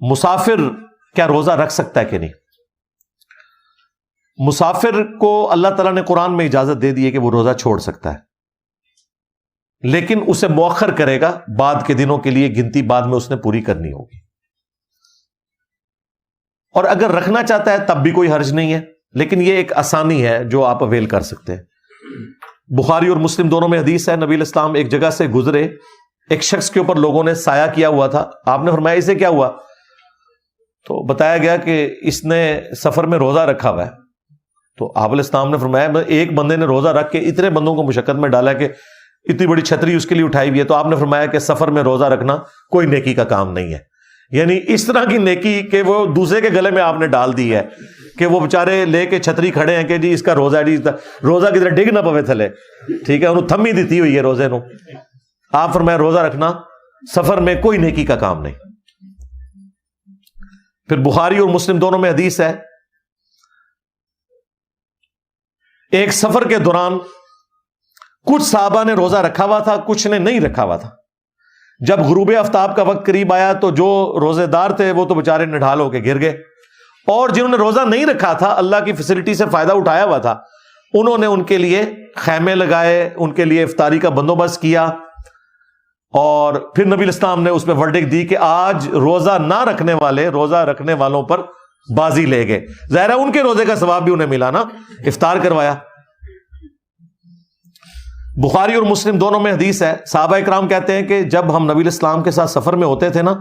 مسافر کیا روزہ رکھ سکتا ہے کہ نہیں؟ مسافر کو اللہ تعالیٰ نے قرآن میں اجازت دے دی ہے کہ وہ روزہ چھوڑ سکتا ہے، لیکن اسے مؤخر کرے گا، بعد کے دنوں کے لیے گنتی بعد میں اس نے پوری کرنی ہوگی. اور اگر رکھنا چاہتا ہے تب بھی کوئی حرج نہیں ہے، لیکن یہ ایک آسانی ہے جو آپ اویل کر سکتے ہیں. بخاری اور مسلم دونوں میں حدیث ہے، نبی علیہ السلام ایک جگہ سے گزرے، ایک شخص کے اوپر لوگوں نے سایہ کیا ہوا تھا. آپ نے فرمایا اسے کیا ہوا؟ تو بتایا گیا کہ اس نے سفر میں روزہ رکھا ہوا ہے. تو آپ علیہ السلام نے فرمایا ایک بندے نے روزہ رکھ کے اتنے بندوں کو مشقت میں ڈالا کہ اتنی بڑی چھتری اس کے لیے اٹھائی ہوئی ہے. تو آپ نے فرمایا کہ سفر میں روزہ رکھنا کوئی نیکی کا کام نہیں ہے. یعنی اس طرح کی نیکی کہ وہ دوسرے کے گلے میں آپ نے ڈال دی ہے کہ وہ بےچارے لے کے چھتری کھڑے ہیں کہ جی اس کا روزہ ہے، روزہ کدھر ڈگ نہ پوے تھلے، ٹھیک ہے، انہوں تھمی دیتی ہوئی ہے روزے نو. آپ فرمایا روزہ رکھنا سفر میں کوئی نیکی کا کام نہیں. پھر بخاری اور مسلم دونوں میں حدیث ہے، ایک سفر کے دوران کچھ صحابہ نے روزہ رکھا ہوا تھا، کچھ نے نہیں رکھا ہوا تھا. جب غروب آفتاب کا وقت قریب آیا تو جو روزے دار تھے وہ تو بےچارے نڈھال ہو کے گر گئے، اور جنہوں نے روزہ نہیں رکھا تھا، اللہ کی فیسلٹی سے فائدہ اٹھایا ہوا تھا، انہوں نے ان کے لیے خیمے لگائے، ان کے لیے افطاری کا بندوبست کیا. اور پھر نبی الاسلام نے اس پہ ورڈکٹ دی کہ آج روزہ نہ رکھنے والے روزہ رکھنے والوں پر بازی لے گئے. ظاہر ہے ان کے روزے کا ثواب بھی انہیں ملا نا، افطار کروایا. بخاری اور مسلم دونوں میں حدیث ہے، صحابہ اکرام کہتے ہیں کہ جب ہم نبی الاسلام کے ساتھ سفر میں ہوتے تھے نا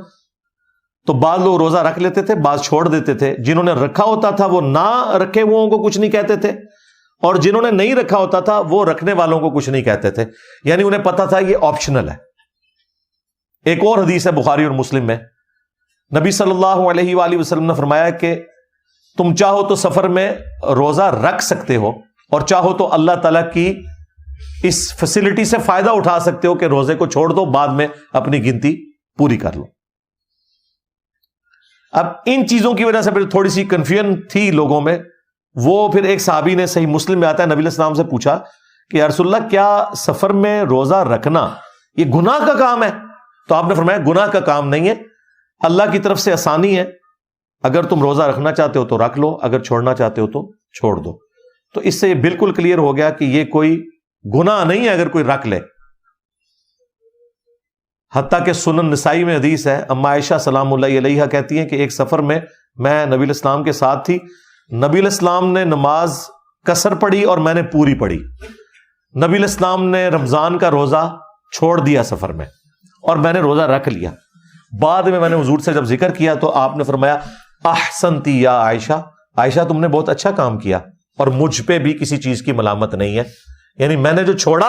تو بعض لوگ روزہ رکھ لیتے تھے، بعض چھوڑ دیتے تھے. جنہوں نے رکھا ہوتا تھا وہ نہ رکھے ہوئوں کو کچھ نہیں کہتے تھے، اور جنہوں نے نہیں رکھا ہوتا تھا وہ رکھنے والوں کو کچھ نہیں کہتے تھے. یعنی انہیں پتا تھا یہ آپشنل ہے. ایک اور حدیث ہے بخاری اور مسلم میں، نبی صلی اللہ علیہ وآلہ وسلم نے فرمایا کہ تم چاہو تو سفر میں روزہ رکھ سکتے ہو، اور چاہو تو اللہ تعالیٰ کی اس فیسلٹی سے فائدہ اٹھا سکتے ہو کہ روزے کو چھوڑ دو، بعد میں اپنی گنتی پوری کر لو. اب ان چیزوں کی وجہ سے پھر تھوڑی سی کنفیوژن تھی لوگوں میں. وہ پھر ایک صحابی نے، صحیح مسلم میں آتا ہے، نبی علیہ السلام سے پوچھا کہ یا رسول اللہ کیا سفر میں روزہ رکھنا یہ گناہ کا کام ہے؟ تو آپ نے فرمایا گناہ کا کام نہیں ہے، اللہ کی طرف سے آسانی ہے. اگر تم روزہ رکھنا چاہتے ہو تو رکھ لو، اگر چھوڑنا چاہتے ہو تو چھوڑ دو. تو اس سے یہ بالکل کلیئر ہو گیا کہ یہ کوئی گناہ نہیں ہے اگر کوئی رکھ لے. حتیٰ کہ سنن نسائی میں حدیث ہے، اما عائشہ سلام اللہ علیہا کہتی ہیں کہ ایک سفر میں نبی علیہ السلام کے ساتھ تھی، نبی علیہ السلام نے نماز قصر پڑھی اور میں نے پوری پڑھی. نبی علیہ السلام نے رمضان کا روزہ چھوڑ دیا سفر میں، اور میں نے روزہ رکھ لیا. بعد میں نے حضور سے جب ذکر کیا تو آپ نے فرمایا احسنتی یا عائشہ، عائشہ تم نے بہت اچھا کام کیا، اور مجھ پہ بھی کسی چیز کی ملامت نہیں ہے. یعنی میں نے جو چھوڑا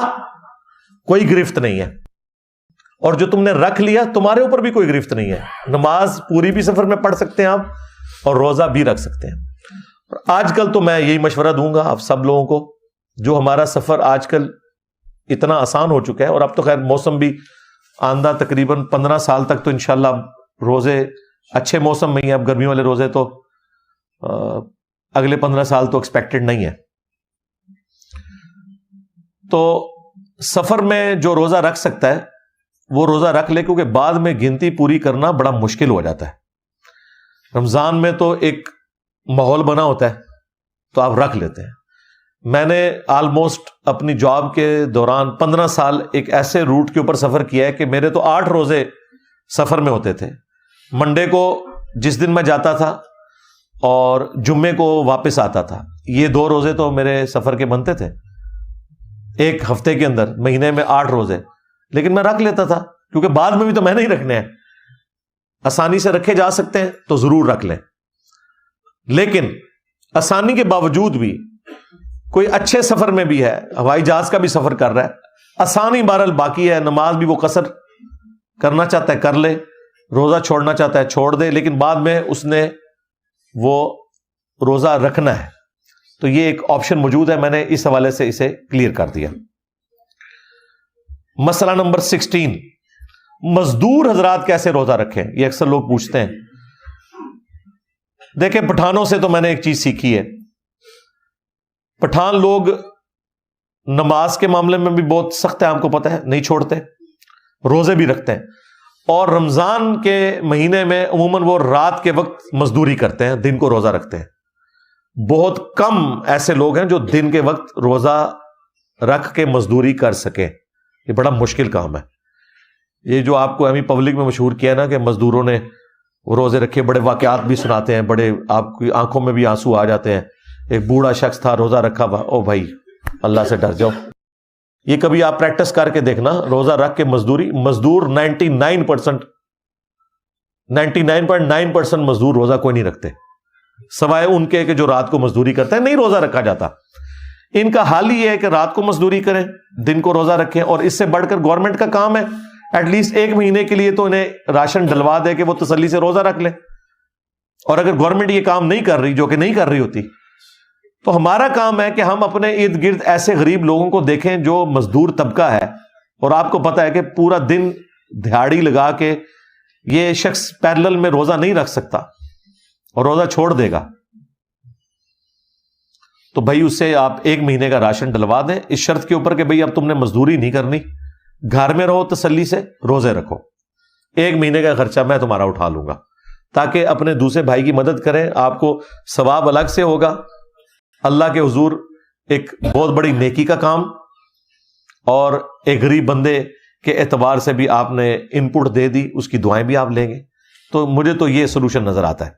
کوئی گرفت نہیں ہے، اور جو تم نے رکھ لیا تمہارے اوپر بھی کوئی گرفت نہیں ہے. نماز پوری بھی سفر میں پڑھ سکتے ہیں آپ، اور روزہ بھی رکھ سکتے ہیں. آج کل تو میں یہی مشورہ دوں گا آپ سب لوگوں کو، جو ہمارا سفر آج کل اتنا آسان ہو چکا ہے، اور اب تو خیر موسم بھی آندہ تقریباً 15 سال تک تو انشاءاللہ روزے اچھے موسم میں ہی ہیں. اب گرمیوں والے روزے تو اگلے 15 سال تو ایکسپیکٹڈ نہیں ہے. تو سفر میں جو روزہ رکھ سکتا ہے وہ روزہ رکھ لے، کیونکہ بعد میں گنتی پوری کرنا بڑا مشکل ہو جاتا ہے. رمضان میں تو ایک ماحول بنا ہوتا ہے تو آپ رکھ لیتے ہیں. میں نے آلموسٹ اپنی جاب کے دوران 15 سال ایک ایسے روٹ کے اوپر سفر کیا ہے کہ میرے تو 8 روزے سفر میں ہوتے تھے. منڈے کو جس دن میں جاتا تھا اور جمعے کو واپس آتا تھا، یہ 2 روزے تو میرے سفر کے بنتے تھے ایک ہفتے کے اندر. مہینے میں 8 روزے، لیکن میں رکھ لیتا تھا کیونکہ بعد میں بھی تو میں نہیں رکھنے ہیں. آسانی سے رکھے جا سکتے ہیں تو ضرور رکھ لیں. لیکن آسانی کے باوجود بھی کوئی اچھے سفر میں بھی ہے، ہوائی جہاز کا بھی سفر کر رہا ہے، آسانی بہرحال باقی ہے. نماز بھی وہ قصر کرنا چاہتا ہے کر لے، روزہ چھوڑنا چاہتا ہے چھوڑ دے، لیکن بعد میں اس نے وہ روزہ رکھنا ہے. تو یہ ایک آپشن موجود ہے. میں نے اس حوالے سے اسے کلیئر کر دیا. مسئلہ نمبر 16، مزدور حضرات کیسے روزہ رکھیں؟ یہ اکثر لوگ پوچھتے ہیں. دیکھیں پٹھانوں سے تو میں نے ایک چیز سیکھی ہے. پٹھان لوگ نماز کے معاملے میں بھی بہت سخت ہے، آپ کو پتہ ہے، نہیں چھوڑتے، روزے بھی رکھتے ہیں. اور رمضان کے مہینے میں عموماً وہ رات کے وقت مزدوری کرتے ہیں، دن کو روزہ رکھتے ہیں. بہت کم ایسے لوگ ہیں جو دن کے وقت روزہ رکھ کے مزدوری کر سکیں. یہ بڑا مشکل کام ہے. یہ جو آپ کو امی پبلک میں مشہور کیا نا کہ مزدوروں نے روزے رکھے، بڑے واقعات بھی سناتے ہیں، بڑے آپ کی آنکھوں میں بھی آنسو آ جاتے ہیں. ایک بوڑھا شخص تھا، روزہ رکھا ہوا. او بھائی اللہ سے ڈر جاؤ. یہ کبھی آپ پریکٹس کر کے دیکھنا، روزہ رکھ کے مزدوری. مزدور 99.9% مزدور روزہ کوئی نہیں رکھتے، سوائے ان کے کہ جو رات کو مزدوری کرتے ہیں. نہیں روزہ رکھا جاتا. ان کا حال ہی ہے کہ رات کو مزدوری کریں، دن کو روزہ رکھیں. اور اس سے بڑھ کر گورنمنٹ کا کام ہے ایٹ لیسٹ 1 مہینے کے لیے تو انہیں راشن ڈلوا دے کہ وہ تسلی سے روزہ رکھ لیں. اور اگر گورنمنٹ یہ کام نہیں کر رہی، جو کہ نہیں کر رہی ہوتی، تو ہمارا کام ہے کہ ہم اپنے ارد گرد ایسے غریب لوگوں کو دیکھیں جو مزدور طبقہ ہے. اور آپ کو پتا ہے کہ پورا دن دہاڑی لگا کے یہ شخص پیرلل میں روزہ نہیں رکھ سکتا اور روزہ چھوڑ دے گا. تو بھائی اس سے آپ 1 مہینے کا راشن ڈلوا دیں، اس شرط کے اوپر کہ بھائی اب تم نے مزدوری نہیں کرنی، گھر میں رہو، تسلی سے روزے رکھو. 1 مہینے کا خرچہ میں تمہارا اٹھا لوں گا، تاکہ اپنے دوسرے بھائی کی مدد کریں. آپ کو ثواب الگ سے ہوگا، اللہ کے حضور ایک بہت بڑی نیکی کا کام، اور ایک غریب بندے کے اعتبار سے بھی آپ نے ان پٹ دے دی، اس کی دعائیں بھی آپ لیں گے. تو مجھے تو یہ سولوشن نظر آتا ہے.